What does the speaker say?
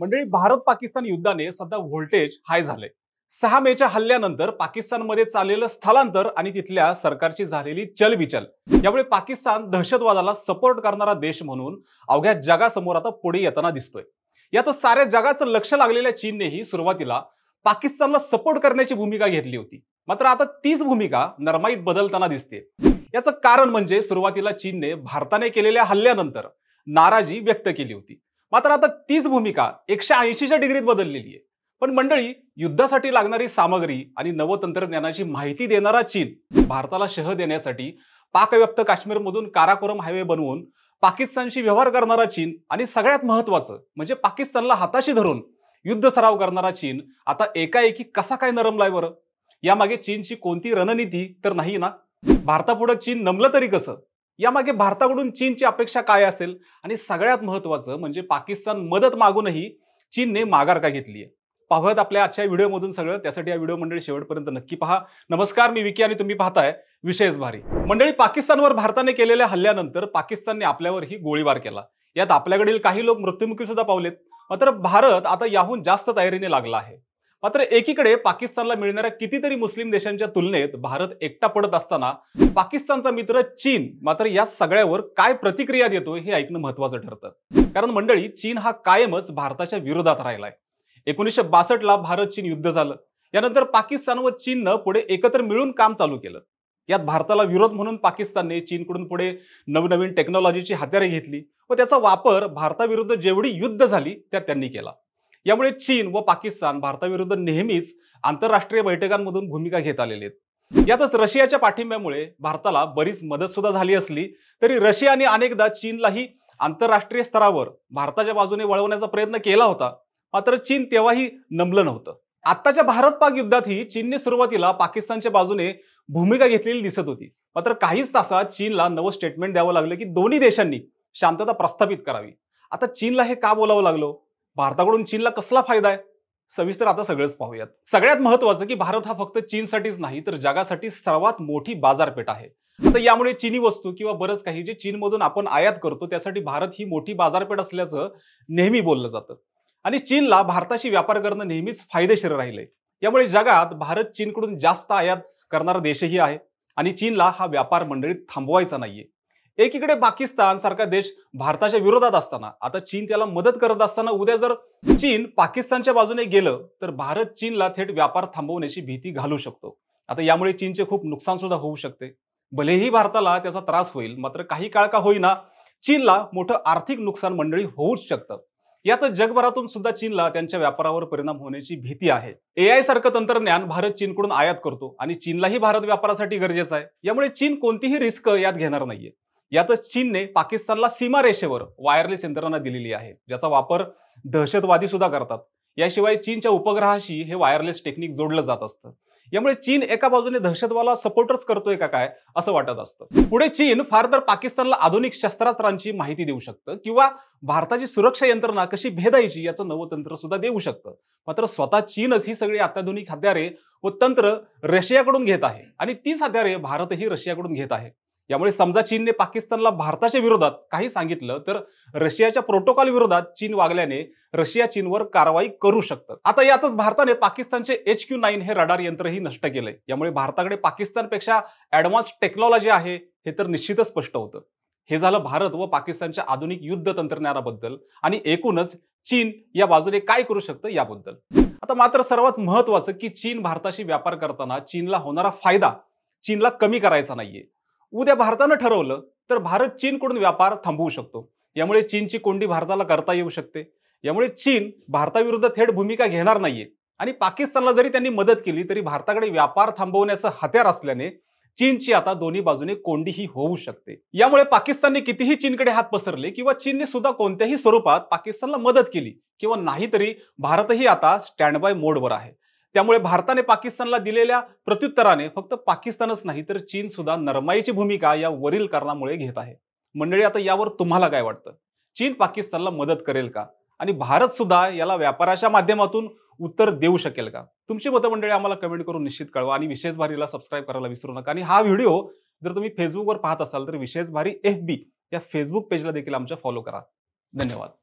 मंडळी, भारत पाकिस्तान युद्धाने सध्या व्होल्टेज हाय झाले। 6 मेच्या हल्ल्यानंतर पाकिस्तानमध्ये चाललेलं स्थलांतर आणि तिथल्या सरकारची झालेली चलबिचल यामुळे पाकिस्तान दहशतवादाला सपोर्ट करणारा देश म्हणून अवघ्या जगासमोर आता पुढे येताना दिसतोय। यात साऱ्या जगाचं लक्ष लागलेल्या चीननेही सुरुवातीला पाकिस्तानला सपोर्ट करण्याची भूमिका घेतली होती, मात्र आता तीच भूमिका नरमाईत बदलताना दिसते। याचं कारण म्हणजे सुरुवातीला चीनने भारताने केलेल्या हल्ल्यानंतर नाराजी व्यक्त केली होती, मात्र आता तीच भूमिका 180च्या डिग्रीत बदललेली आहे। पण मंडळी, युद्धासाठी लागणारी सामग्री आणि नवतंत्रज्ञानाची माहिती देणारा चीन भारताला शह देण्यासाठी पाकव्याप्त काश्मीरमधून काराकोरम हायवे बनवून पाकिस्तानशी व्यवहार करणारा चीन आणि सगळ्यात महत्त्वाचं म्हणजे पाकिस्तानला हाताशी धरून युद्ध सराव करणारा चीन आता एकाएकी कसा काय नरमलाय बरं? यामागे चीनची कोणती रणनीती तर नाही ना? भारतापुढे चीन नमलं तरी कसं? यामागे भारताकडून चीनची अपेक्षा काय असेल? आणि सगळ्यात महत्त्वाचं म्हणजे पाकिस्तान मदत मागूनही चीनने माघार का घेतली आहे? पाहूयात आपल्या आजच्या व्हिडिओमधून सगळं। त्यासाठी हा व्हिडिओ मंडळी शेवटपर्यंत नक्की पहा। नमस्कार, मी विकी आणि तुम्ही पाहताय विशेष भारी। मंडळी, पाकिस्तानवर भारताने केलेल्या हल्ल्यानंतर पाकिस्तानने आपल्यावरही गोळीबार केला। यात आपल्याकडील काही लोक मृत्युमुखी सुद्धा पावलेत। मात्र भारत आता याहून जास्त तयारीने लागला आहे। मात्र एकीकडे पाकिस्तानला मिळणाऱ्या कितीतरी मुस्लिम देशांच्या तुलनेत भारत एकटा पडत असताना पाकिस्तानचा मित्र चीन मात्र या सगळ्यावर काय प्रतिक्रिया देतोय हे ऐकणं महत्त्वाचं ठरतं। कारण मंडळी, चीन हा कायमच भारताच्या विरोधात राहिलाय। 1962 ला भारत चीन युद्ध झालं। यानंतर पाकिस्तान व चीननं पुढे एकत्र मिळून काम चालू केलं। यात भारताला विरोध म्हणून पाकिस्तानने चीनकडून पुढे नवनवीन टेक्नॉलॉजीची हत्यारे घेतली व त्याचा वापर भारताविरुद्ध जेवढी युद्ध झाली त्यात त्यांनी केला। यामुळे चीन व पाकिस्तान भारताविरुद्ध नेहमीच आंतरराष्ट्रीय बैठकांमधून भूमिका घेत आलेले आहेत। यातच रशियाच्या पाठिंब्यामुळे भारताला बरीच मदत सुद्धा झाली असली तरी रशियाने अनेकदा चीनलाही आंतरराष्ट्रीय स्तरावर भारताच्या बाजूने वळवण्याचा प्रयत्न केला होता, मात्र चीन तेव्हाही नमलं नव्हतं। आत्ताच्या भारत पाक युद्धातही चीनने सुरुवातीला पाकिस्तानच्या बाजूने भूमिका घेतलेली दिसत होती, मात्र काहीच तासात चीनला नवं स्टेटमेंट द्यावं लागलं की दोन्ही देशांनी शांतता प्रस्थापित करावी। आता चीनला हे का बोलावं लागलं? भारताकडून चीनला कसला फायदा आहे? सविस्तर आता सगळंच पाहूयात। सगळ्यात महत्त्वाचं की भारत हा फक्त चीनसाठीच नाही तर जगासाठी सर्वात मोठी बाजारपेठ आहे। आता यामुळे चीनी वस्तू किंवा बरंच काही जे चीनमधून आपण आयात करतो त्यासाठी भारत ही मोठी बाजारपेठ असल्याचं नेहमी बोललं जातं आणि चीनला भारताशी व्यापार करणं नेहमीच फायदेशीर राहिलंय। यामुळे जगात भारत चीनकडून जास्त आयात करणारा देशही आहे आणि चीनला हा व्यापार मंडळीत थांबवायचा नाहीये। एकीकडे पाकिस्तान सारखा देश भारताच्या विरोधात असताना आता चीन त्याला मदत करत असताना उद्या जर चीन पाकिस्तानच्या बाजूने गेलं तर भारत चीनला थेट व्यापार थांबवण्याची भीती घालू शकतो। आता यामुळे चीनचे खूप नुकसान सुद्धा होऊ शकते। भलेही भारताला त्याचा त्रास होईल, मात्र काही काळ का होईना चीनला मोठं आर्थिक नुकसान मंडळी होऊच शकतं। यातच जगभरातून सुद्धा चीनला त्यांच्या व्यापारावर परिणाम होण्याची भीती आहे। AI सारखं तंत्रज्ञान भारत चीनकडून आयात करतो आणि चीनलाही भारत व्यापारासाठी गरजेचं आहे। यामुळे चीन कोणतीही रिस्क यात घेणार नाहीये। यातच चीनने पाकिस्तानला सीमारेषेवर वायरलेस यंत्रणा दिलेली आहे, ज्याचा वापर दहशतवादी सुद्धा करतात। याशिवाय चीनच्या उपग्रहाशी हे वायरलेस टेक्निक जोडलं जात असतं। यामुळे चीन एका बाजूने दहशतवादाला सपोर्टच करतोय का काय असं वाटत असतं। पुढे चीन फार तर पाकिस्तानला आधुनिक शस्त्रास्त्रांची माहिती देऊ शकतं किंवा भारताची सुरक्षा यंत्रणा कशी भेदायची याचं नवं तंत्र सुद्धा देऊ शकतं। मात्र स्वतः चीनच ही सगळी अत्याधुनिक हत्यारे व तंत्र रशियाकडून घेत आहे आणि तीच हत्यारे भारतही रशियाकडून घेत आहे। यामुळे समजा चीनने पाकिस्तानला भारताच्या विरोधात काही सांगितलं तर रशियाच्या प्रोटोकॉल विरोधात चीन वागल्याने रशिया चीनवर कारवाई करू शकतं। आता यातच भारताने पाकिस्तानचे HQ-9 हे रडार यंत्रही नष्ट केलंय। यामुळे भारताकडे पाकिस्तानपेक्षा ऍडव्हान्स टेक्नॉलॉजी आहे हे तर निश्चितच स्पष्ट होतं। हे झालं भारत व पाकिस्तानच्या आधुनिक युद्ध तंत्रज्ञानाबद्दल आणि एकूणच चीन या बाजूने काय करू शकतं याबद्दल। आता मात्र सर्वात महत्त्वाचं की चीन भारताशी व्यापार करताना चीनला होणारा फायदा चीनला कमी करायचा नाहीये। उद्या भारतानं ठरवलं तर भारत चीनकडून व्यापार थांबवू शकतो। यामुळे चीनची कोंडी भारताला करता येऊ शकते। यामुळे चीन भारताविरुद्ध थेट भूमिका घेणार नाहीये आणि पाकिस्तानला जरी त्यांनी मदत केली तरी भारताकडे व्यापार थांबवण्याचं हत्यार असल्याने चीनची आता दोन्ही बाजूने कोंडीही होऊ शकते। यामुळे पाकिस्तानने कितीही चीनकडे हात पसरले किंवा चीनने सुद्धा कोणत्याही स्वरूपात पाकिस्तानला मदत केली किंवा नाही तरी भारतही आता स्टँड बाय मोडवर आहे। त्यामुळे भारताने पाकिस्तानला दिलेल्या प्रत्युत्तराने फक्त पाकिस्तानच नाही तर चीन सुद्धा नरमाईची भूमिका या वरील कारणामुळे घेत आहे। मंडळी, आता यावर तुम्हाला काय वाटतं? चीन पाकिस्तानला मदत करेल का आणि भारत सुद्धा याला व्यापाराच्या माध्यमातून उत्तर देऊ शकेल का? तुमची मतं मंडळी आम्हाला कमेंट करून निश्चित कळवा आणि विशेष भारीला सबस्क्राइब करायला विसरू नका। आणि हा व्हिडिओ जर तुम्ही फेसबुकवर पाहत असाल तर विशेष भारी FB या फेसबुक पेजला देखील आमच्या फॉलो करा। धन्यवाद।